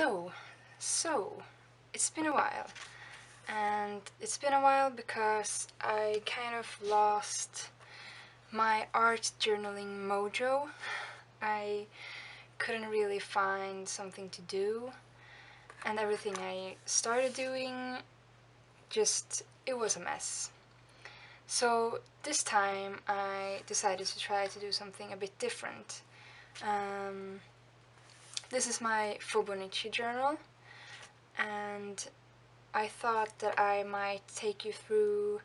Hello! So, it's been a while, and it's been a while because I kind of lost my art journaling mojo. I couldn't really find something to do, and everything I started doing it was a mess. So this time I decided to try to do something a bit different. This is my Fauxbonichi journal, and I thought that I might take you through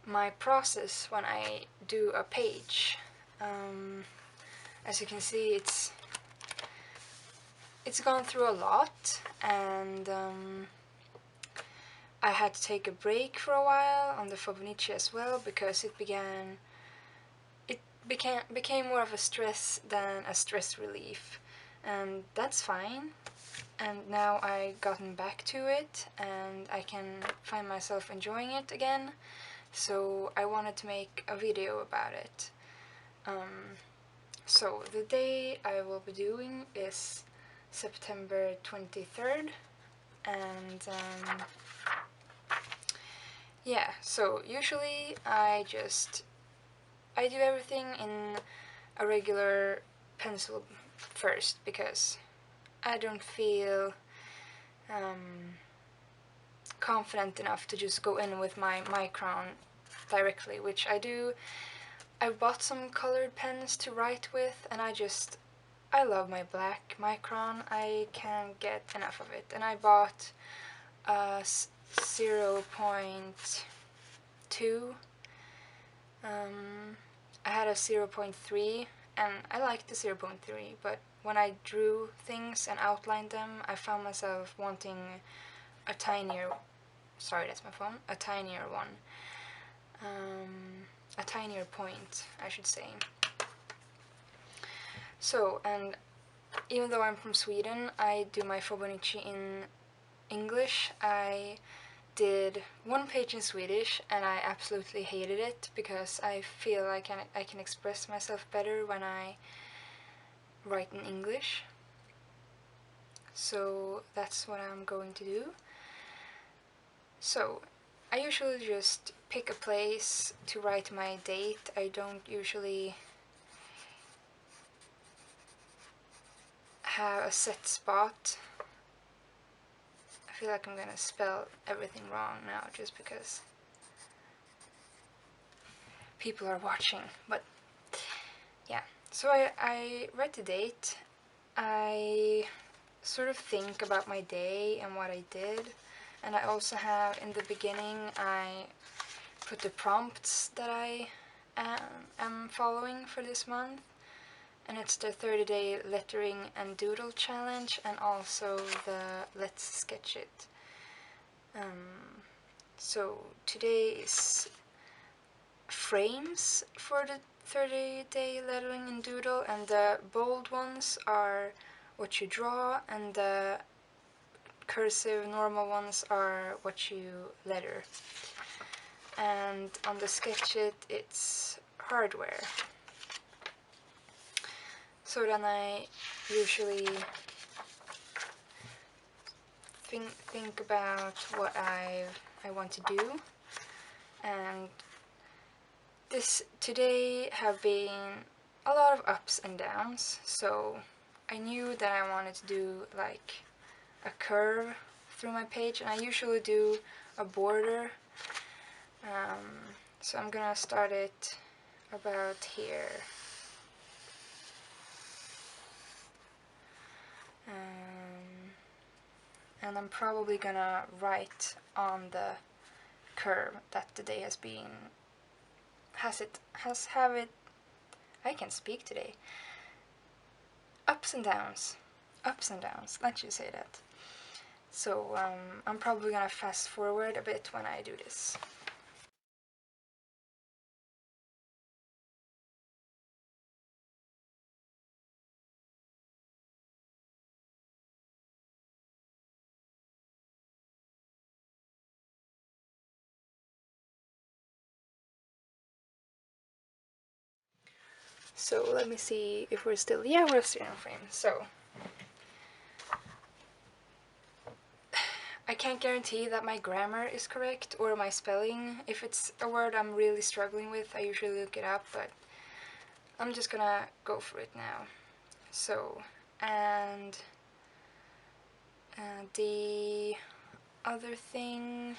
my process when I do a page. As you can see, it's gone through a lot, and I had to take a break for a while on the Fauxbonichi as well because it became more of a stress than a stress relief, and that's fine. And now I gotten back to it and I can find myself enjoying it again, so I wanted to make a video about it. So the day I will be doing is September 23rd, and yeah, so usually I do everything in a regular pencil first because I don't feel confident enough to just go in with my micron directly, which I do. I bought some colored pens to write with, and I love my black micron. I can't get enough of it, and I bought a 0.2. I had a 0.3, and I liked the 0.3, but when I drew things and outlined them, I found myself wanting a tinier, sorry, that's my phone, a tinier one. A tinier point, I should say. So, and even though I'm from Sweden, I do my Fauxbonichi in English. I did one page in Swedish and I absolutely hated it because I feel I can express myself better when I write in English. So that's what I'm going to do. So I usually just pick a place to write my date. I don't usually have a set spot. I feel like I'm gonna spell everything wrong now just because people are watching, but yeah. So I write the date. I sort of think about my day and what I did, and I also have, in the beginning, I put the prompts that I am following for this month, and it's the 30-day lettering and doodle challenge, and also the let's sketch it. So today is frames for the 30-day lettering and doodle, and the bold ones are what you draw, and the cursive normal ones are what you letter. And on the sketch it, it's hardware. So then I usually think about what I want to do, and today have been a lot of ups and downs. So I knew that I wanted to do like a curve through my page, and I usually do a border. So I'm gonna start it about here. And I'm probably gonna write on the curve that the day has been, I can speak today. Ups and downs, let's just say that. So I'm probably gonna fast forward a bit when I do this. So let me see if we're still, yeah, we're still in frame. So I can't guarantee that my grammar is correct or my spelling. If it's a word I'm really struggling with, I usually look it up, but I'm just gonna go for it now. So, and the other thing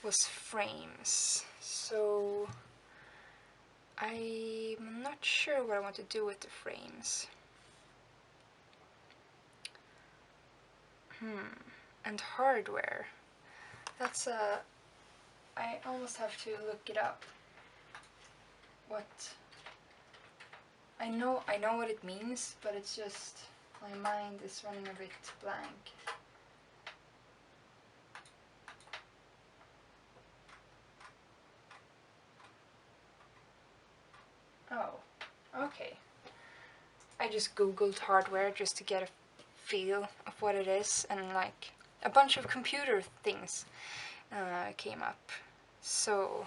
was frames. So I'm not sure what I want to do with the frames. And hardware. That's I almost have to look it up. What? I know what it means, but it's just my mind is running a bit blank. Oh, okay. I just googled hardware just to get a feel of what it is, and like a bunch of computer things came up. So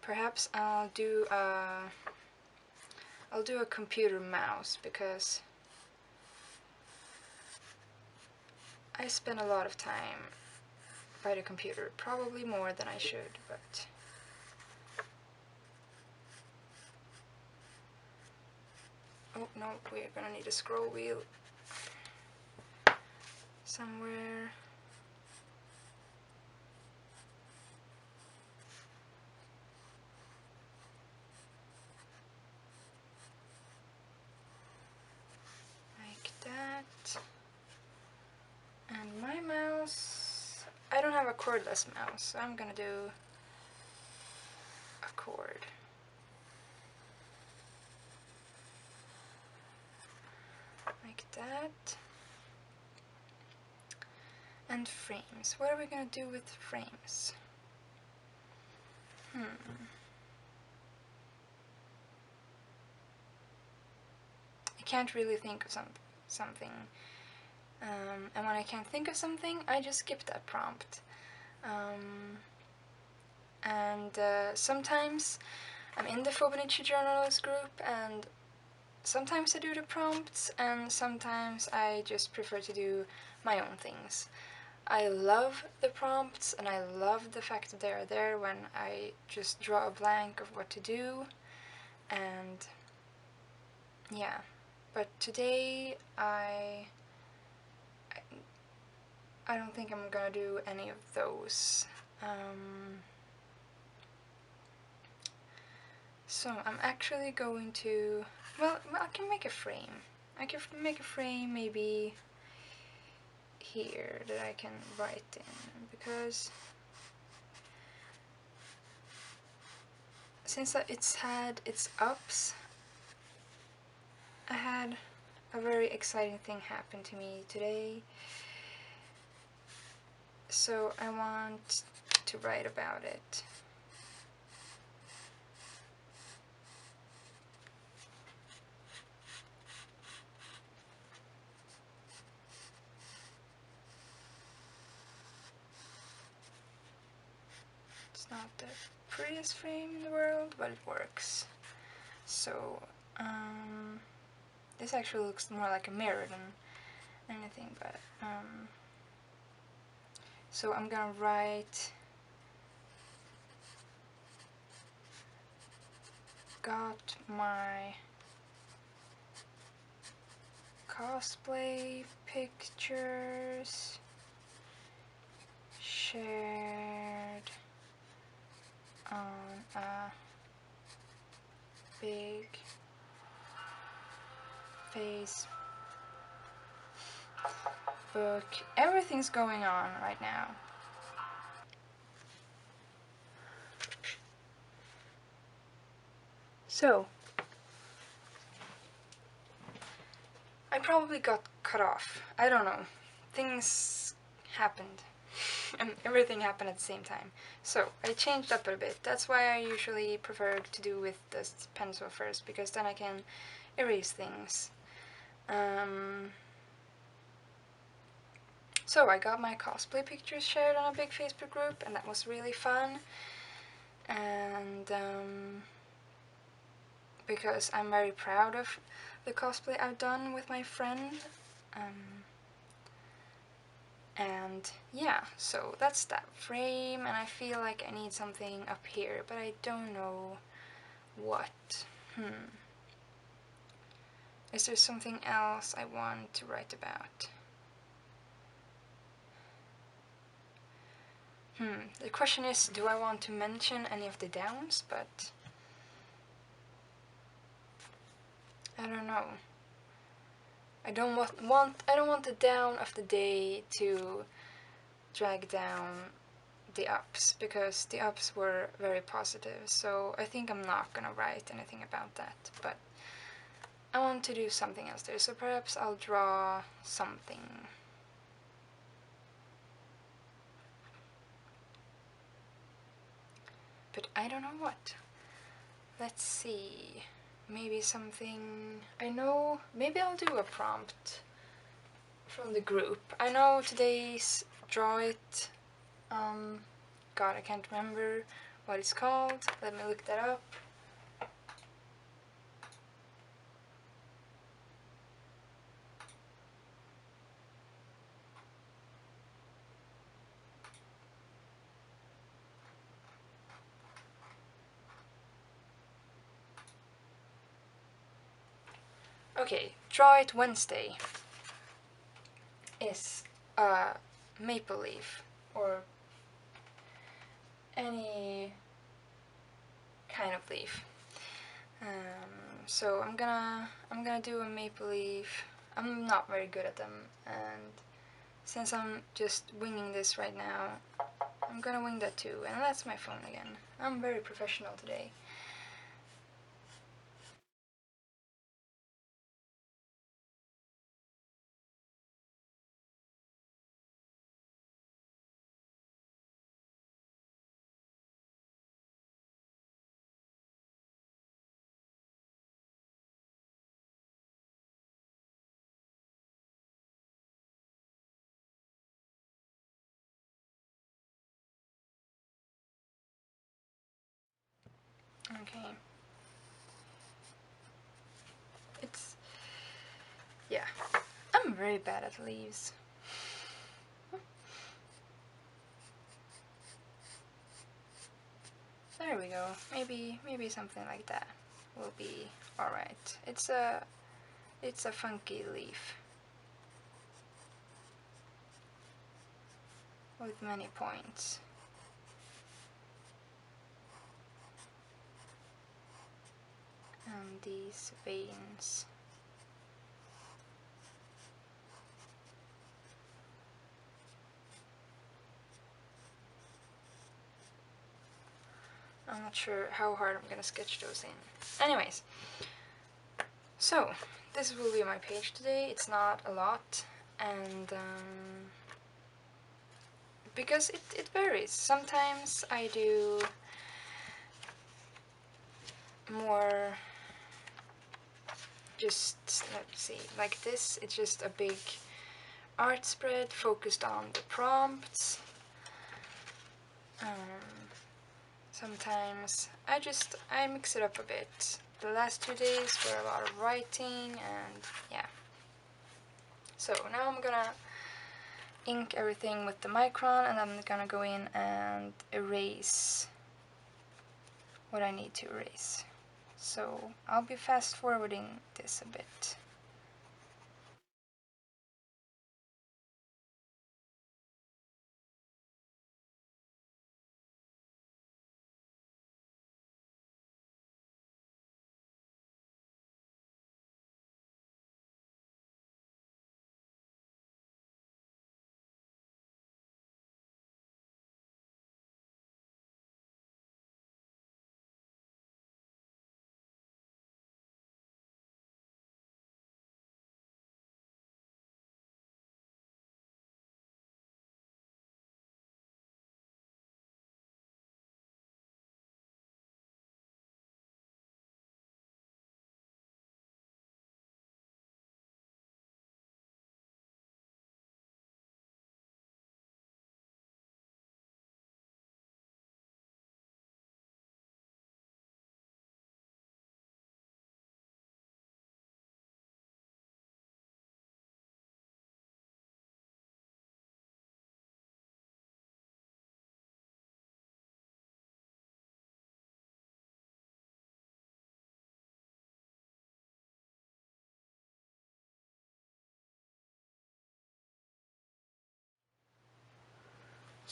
perhaps I'll do a computer mouse, because I spend a lot of time by the computer, probably more than I should, but oh no, we're gonna need a scroll wheel somewhere. Like that. And my mouse, I don't have a cordless mouse, so I'm gonna do a cord. Like that. And frames. What are we gonna do with frames? I can't really think of something. And when I can't think of something, I just skip that prompt. Sometimes I'm in the Fauxbonichi journalist group, and sometimes I do the prompts, and sometimes I just prefer to do my own things. I love the prompts, and I love the fact that they are there when I just draw a blank of what to do, and yeah. But today I don't think I'm gonna do any of those. So I'm actually going to, well, I can make a frame. I can make a frame maybe here that I can write in, because since it's had its ups, I had a very exciting thing happen to me today, so I want to write about it. It's not the prettiest frame in the world, but it works. So, this actually looks more like a mirror than anything, but, so I'm gonna write, got my cosplay pictures shared on a big Facebook. Everything's going on right now. So, I probably got cut off. I don't know. Things happened. And everything happened at the same time. So, I changed up a bit. That's why I usually prefer to do with this pencil first, because then I can erase things. So I got my cosplay pictures shared on a big Facebook group, and that was really fun. And because I'm very proud of the cosplay I've done with my friend. And yeah, so that's that frame, and I feel like I need something up here, but I don't know what. Is there something else I want to write about? The question is, do I want to mention any of the downs? But I don't know. I don't want the down of the day to drag down the ups, because the ups were very positive, so I think I'm not gonna write anything about that, but I want to do something else there, so perhaps I'll draw something. But I don't know what. Let's see. Maybe something... I know... Maybe I'll do a prompt from the group. I know today's Draw It... God, I can't remember what it's called. Let me look that up. Okay, Draw It Wednesday is a maple leaf, or any kind of leaf. So I'm gonna do a maple leaf. I'm not very good at them, and since I'm just winging this right now, I'm gonna wing that too. And that's my phone again. I'm very professional today. Okay. It's... yeah. I'm very bad at leaves. There we go. Maybe something like that will be alright. It's a funky leaf with many points. And these veins. I'm not sure how hard I'm gonna sketch those in. Anyways, so this will be my page today. It's not a lot, and because it varies. Sometimes I do more, just, let's see, like this. It's just a big art spread focused on the prompts. Sometimes I mix it up a bit. The last 2 days were a lot of writing, and yeah. So now I'm gonna ink everything with the micron, and I'm gonna go in and erase what I need to erase. So I'll be fast forwarding this a bit.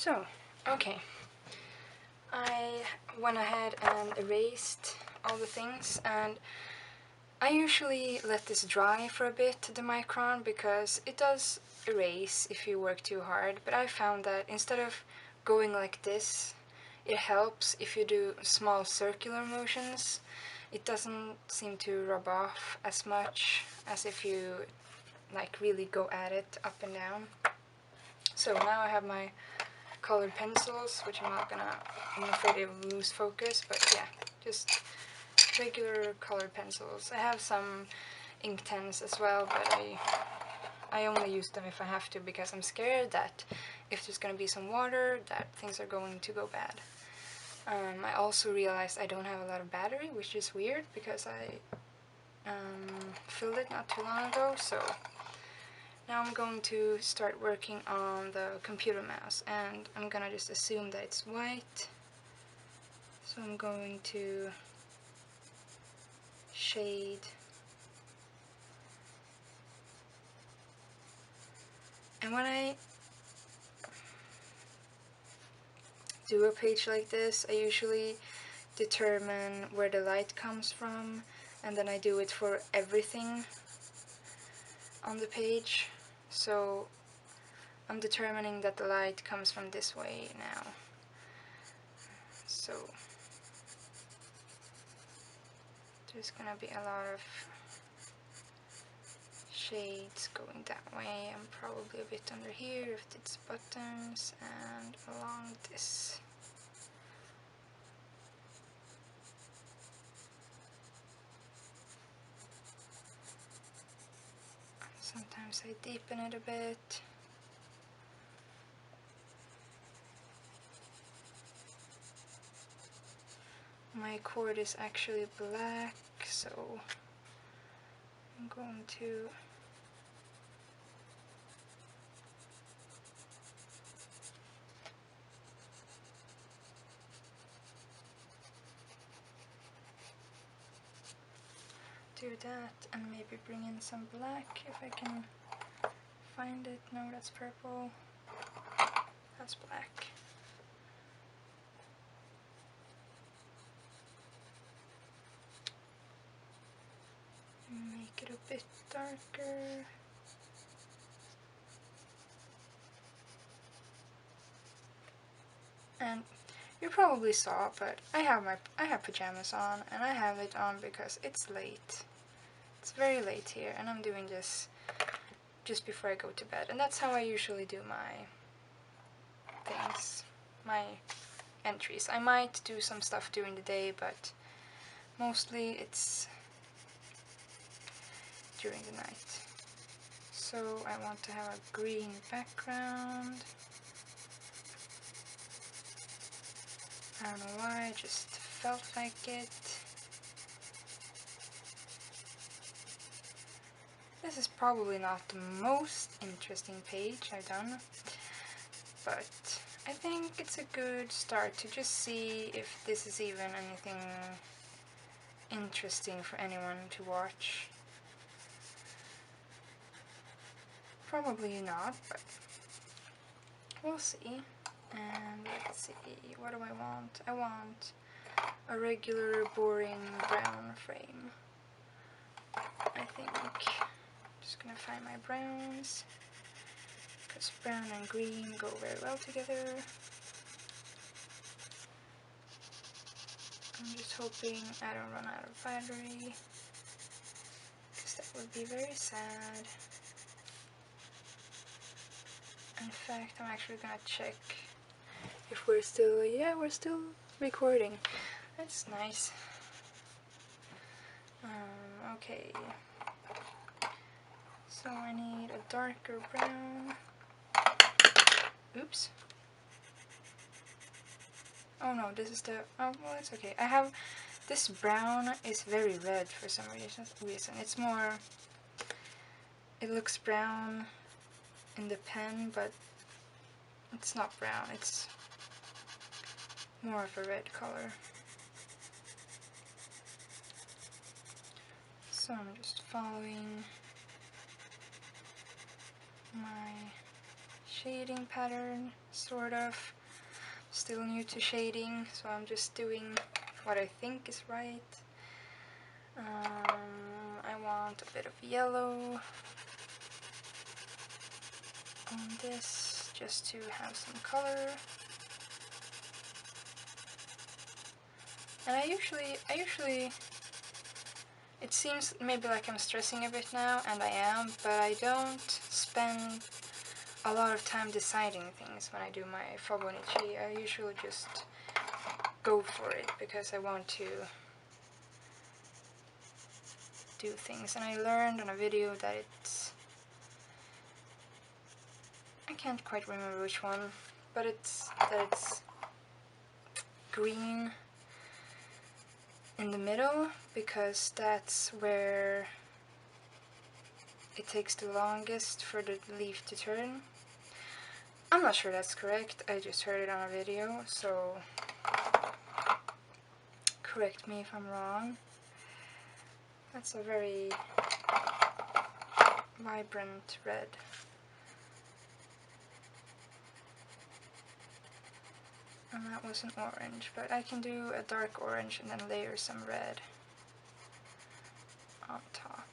So, okay, I went ahead and erased all the things, and I usually let this dry for a bit, the Micron, because it does erase if you work too hard, but I found that instead of going like this, it helps if you do small circular motions. It doesn't seem to rub off as much as if you like really go at it up and down. So now I have my colored pencils, which I'm afraid they will lose focus, but yeah, just regular colored pencils. I have some Inktense as well, but I only use them if I have to, because I'm scared that if there's gonna be some water, that things are going to go bad. I also realized I don't have a lot of battery, which is weird because I filled it not too long ago, so now I'm going to start working on the computer mouse, and I'm gonna just assume that it's white. So I'm going to shade and when I do a page like this, I usually determine where the light comes from, and then I do it for everything on the page. So I'm determining that the light comes from this way now. So there's gonna be a lot of shades going that way, and probably a bit under here if it's buttons, and along this. Sometimes I deepen it a bit. My cord is actually black, so I'm going to do that and maybe bring in some black if I can find it. No, that's purple. That's black. Make it a bit darker. And you probably saw, but I have pajamas on, and I have it on because it's late. It's very late here, and I'm doing this just before I go to bed, and that's how I usually do my things, my entries. I might do some stuff during the day, but mostly it's during the night. So I want to have a green background. I don't know why, I just felt like it. This is probably not the most interesting page I've done, but I think it's a good start to just see if this is even anything interesting for anyone to watch. Probably not, but we'll see. And let's see, what do I want? I want a regular, boring brown frame. I think I'm just gonna find my browns, because brown and green go very well together. I'm just hoping I don't run out of battery, because that would be very sad. In fact, I'm actually gonna check if we're still, yeah, we're still recording. That's nice. Okay. So I need a darker brown. Oops. Oh no, this is the, oh well, it's okay. I have, this brown is very red for some reason. It's more, it looks brown in the pen, but it's not brown, it's more of a red color. So I'm just following my shading pattern, sort of. Still new to shading, so I'm just doing what I think is right. I want a bit of yellow on this, just to have some color. And I usually, it seems maybe like I'm stressing a bit now, and I am, but I don't spend a lot of time deciding things when I do my Fauxbonichi. I usually just go for it because I want to do things. And I learned on a video that I can't quite remember which one, but it's green in the middle because that's where it takes the longest for the leaf to turn. I'm not sure that's correct, I just heard it on a video, so correct me if I'm wrong. That's a very vibrant red. And that was an orange, but I can do a dark orange and then layer some red on top.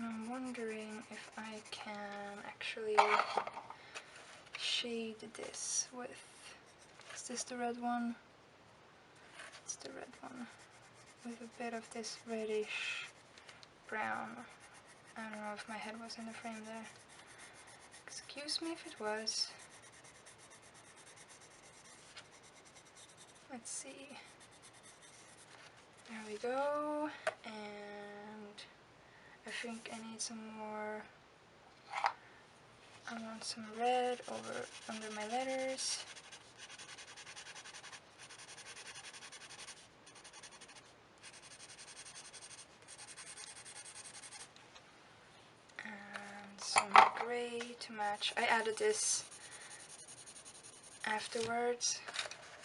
I'm wondering if I can actually shade this with, is this the red one? It's the red one, with a bit of this reddish brown. I don't know if my head was in the frame there. Excuse me if it was. Let's see. There we go, and I think I need some more. I want some red over under my letters. And some gray to match. I added this afterwards,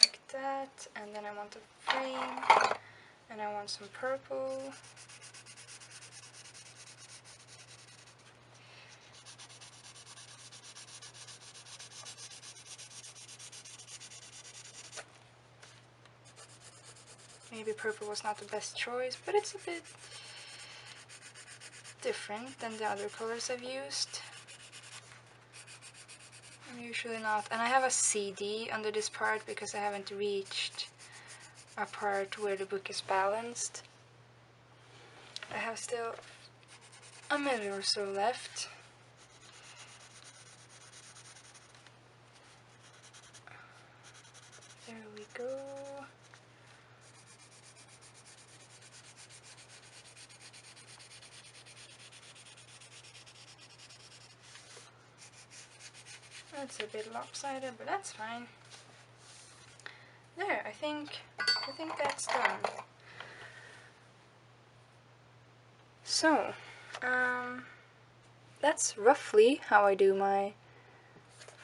like that, and then I want a frame, and I want some purple. Maybe purple was not the best choice, but it's a bit different than the other colors I've used. I'm usually not. And I have a CD under this part because I haven't reached a part where the book is balanced. I have still a minute or so left. There we go. That's a bit lopsided, but that's fine. There, I think that's done. So, that's roughly how I do my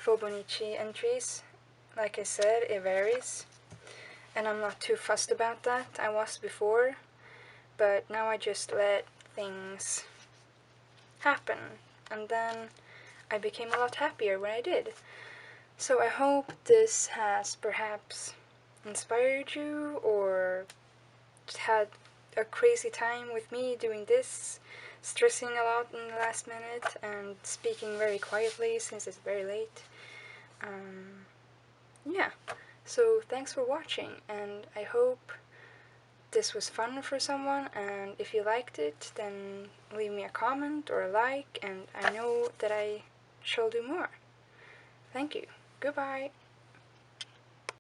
Fauxbonichi entries. Like I said, it varies, and I'm not too fussed about that. I was before, but now I just let things happen, and then I became a lot happier when I did. So I hope this has perhaps inspired you, or had a crazy time with me doing this, stressing a lot in the last minute and speaking very quietly since it's very late. Yeah, so thanks for watching, and I hope this was fun for someone, and if you liked it, then leave me a comment or a like, and I know that I shall do more. Thank you. Goodbye.